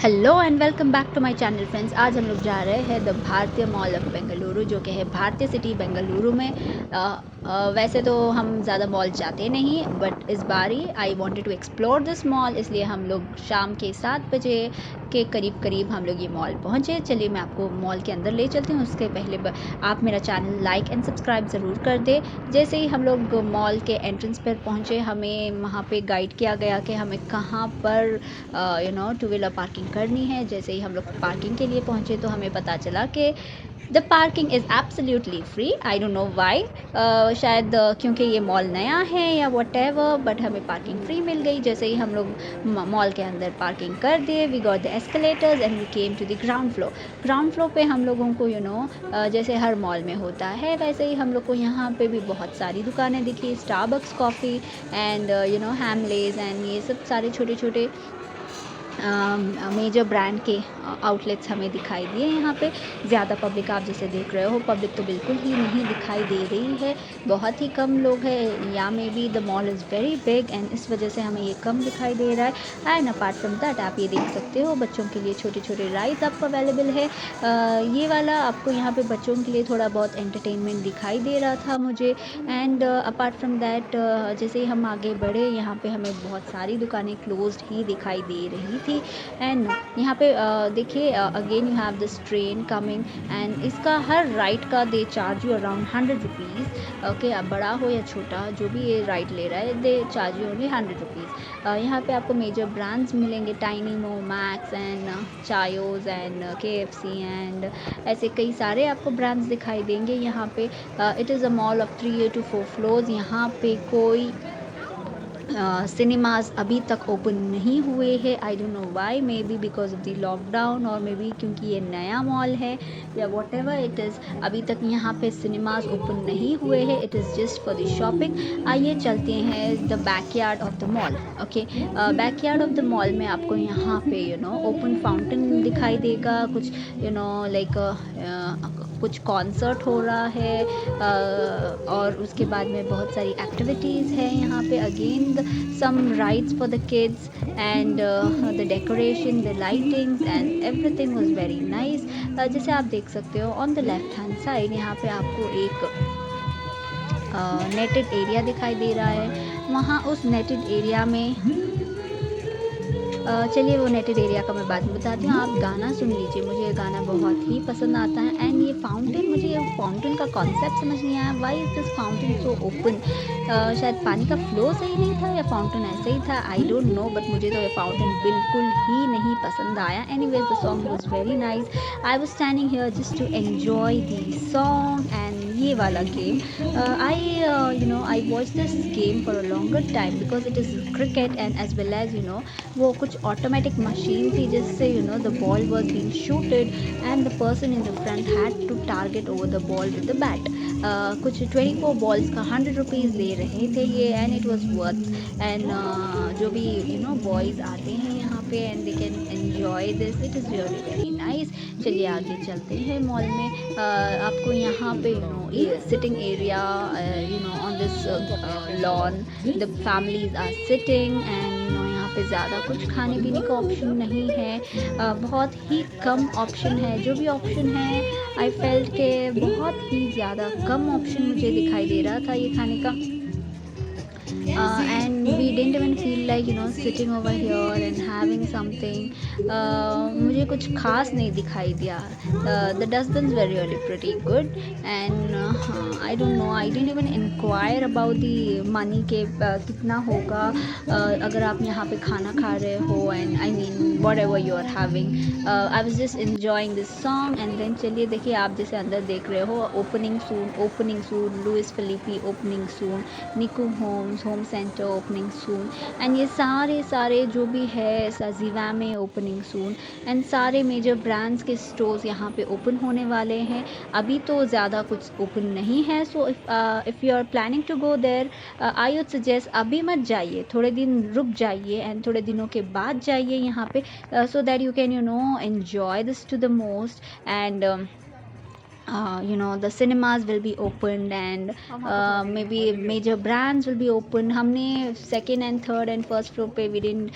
Hello and welcome back to my channel friends. आज हम लोग जा रहे हैं द भारतीय मॉल ऑफ बेंगलुरु, जो कि है भारतीय सिटी बेंगलुरु में। वैसे तो हम ज़्यादा मॉल जाते नहीं, बट इस बार ही I wanted to explore this mall, इसलिए हम लोग शाम के 7 बजे के करीब हम लोग ये मॉल पहुँचे। चलिए मैं आपको मॉल के अंदर ले चलती हूँ। उसके पहले आप मेरा चैनल लाइक एंड सब्सक्राइब ज़रूर कर दे। जैसे ही हम लोग मॉल के एंट्रेंस पर पहुँचे, हमें वहाँ पे गाइड किया गया कि हमें कहाँ पर टू व्हीलर पार्किंग करनी है। जैसे ही हम लोग पार्किंग के लिए पहुँचे तो हमें पता चला कि the parking is absolutely free. I don't know why, शायद क्योंकि ये मॉल नया है या वट एवर, बट हमें पार्किंग फ्री मिल गई। जैसे ही हम लोग मॉल के अंदर पार्किंग कर दिए, we got the escalators and we came to the ground floor. Ground floor पे हम लोगों को जैसे हर मॉल में होता है, वैसे ही हम लोग को यहाँ पे भी बहुत सारी दुकानें दिखी। स्टारबक्स कॉफ़ी एंड हैमलेस एंड ये सब सारे छोटे छोटे मेजर ब्रांड के आउटलेट्स हमें दिखाई दिए। यहाँ पे ज़्यादा पब्लिक, आप जैसे देख रहे हो, पब्लिक तो बिल्कुल ही नहीं दिखाई दे रही है, बहुत ही कम लोग हैं। या may be the mall is very big and इस वजह से हमें ये कम दिखाई दे रहा है। एंड अपार्ट फ्रॉम दैट आप ये देख सकते हो, बच्चों के लिए छोटे छोटे राइड्स आपको अवेलेबल है। ये वाला आपको यहाँ पे बच्चों के लिए थोड़ा बहुत एंटरटेनमेंट दिखाई दे रहा था मुझे। एंड अपार्ट फ्रॉम दैट जैसे ही हम आगे बढ़े, यहाँ पे हमें बहुत सारी दुकानें क्लोज्ड ही दिखाई दे रही थी। एंड यहाँ पे देखिए, again you have this train coming and इसका हर राइड का दे charge you around 100 rupees. Okay, अब बड़ा हो या छोटा, जो भी ये राइड ले रहा है, they charge you only 100 rupees. यहाँ पे आपको मेजर ब्रांड्स मिलेंगे, Tiny Mo, Max and Chaayos and KFC and ऐसे कई सारे आपको ब्रांड्स दिखाई देंगे यहाँ पे। It is a mall of 3 to 4 floors. यहाँ पे कोई सिनेमाज अभी तक ओपन नहीं हुए हैं। I don't know why, may be because of the lockdown और मे बी क्योंकि ये नया मॉल है या वॉट एवर इट इज़, अभी तक यहाँ पे सिनेमाज ओपन नहीं हुए हैं। It is just for the shopping. आइए चलते हैं the backyard of the mall. Okay, backyard of the mall में आपको यहाँ पे ओपन फाउंटेन दिखाई देगा। कुछ लाइक कुछ कॉन्सर्ट हो रहा है और उसके बाद में बहुत सारी एक्टिविटीज़ हैं यहाँ पे। Again some rides for the kids and the decoration, the lightings and everything was very nice. जैसे आप देख सकते हो, on the left hand side यहाँ पे आपको एक नेटेड एरिया दिखाई दे रहा है। वहाँ उस नेटेड एरिया में चलिए वो नेटेड एरिया का मैं बाद में बताती हूँ। आप गाना सुन लीजिए, मुझे ये गाना बहुत ही पसंद आता है। एंड ये फाउंटेन, मुझे ये फाउंटेन का कॉन्सेप्ट समझ नहीं आया। Why is this fountain so open? शायद पानी का फ्लो सही नहीं था या फाउंटेन ऐसे ही था, आई डोंट नो, बट मुझे तो ये फाउंटेन बिल्कुल ही नहीं पसंद आया। Anyways the song was very nice. I was standing here just to enjoy the song and ये वाला game. I watch this game for a longer time because it is cricket and as well as वो कुछ automatic machine थी जिससे the ball was being shooted and the person in the front had to target over the ball with the bat. कुछ 24 balls का 100 rupees ले रहे थे ये, and it was worth. And जो भी बॉयज़ आते हैं यहाँ पे and they can enjoy this, it is really very nice. चलिए आगे चलते हैं मॉल में। आपको यहाँ पे sitting area on this lawn, the families are sitting and यहाँ पे ज़्यादा कुछ खाने पीने का ऑप्शन नहीं है। बहुत ही कम ऑप्शन है। जो भी ऑप्शन है, आई फेल्ट के बहुत ही ज़्यादा कम ऑप्शन मुझे दिखाई दे रहा था ये खाने का। And we didn't even feel like sitting over here and having something. मुझे कुछ खास नहीं दिखाई दिया। The dustbins were really pretty good and I don't know, I didn't even inquire about the money के कितना होगा अगर आप यहाँ पे खाना खा रहे हो, and I mean whatever you are having. I was just enjoying this song and then चलिए देखिए, आप जैसे अंदर देख रहे हो, opening soon, Louis Philippe opening soon, Niku Homes home centre opening soon, and ये सारे जो भी है, सजीवा में ओपनिंग सून, एंड सारे मेजर ब्रांड्स के स्टोर्स यहाँ पे ओपन होने वाले हैं। अभी तो ज़्यादा कुछ ओपन नहीं है, so if you are planning to go there, I would suggest अभी मत जाइए, थोड़े दिन रुक जाइए एंड थोड़े दिनों के बाद जाइए यहाँ पे, so that you can enjoy this to the most. And the cinemas will be opened, and maybe major brands will be opened. हमने second and third and first floor पे we didn't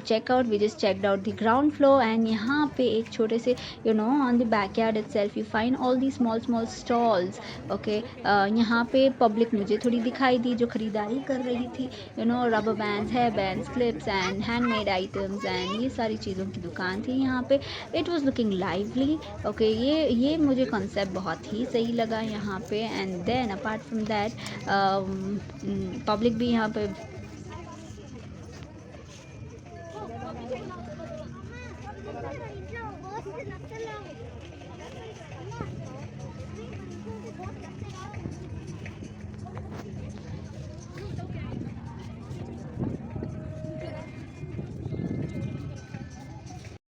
check out, we just checked out the ground floor. and यहाँ पे एक छोटे से on the backyard itself you find all these small small stalls. okay, यहाँ पे public मुझे थोड़ी दिखाई दी जो खरीदारी कर रही थी. rubber bands, hair bands, clips and handmade items, and ये सारी चीज़ों की दुकान थी यहाँ पे. it was looking lively. okay, ये मुझे concept बहुत ही सही लगा यहाँ पे. And then apart from that public भी यहाँ पे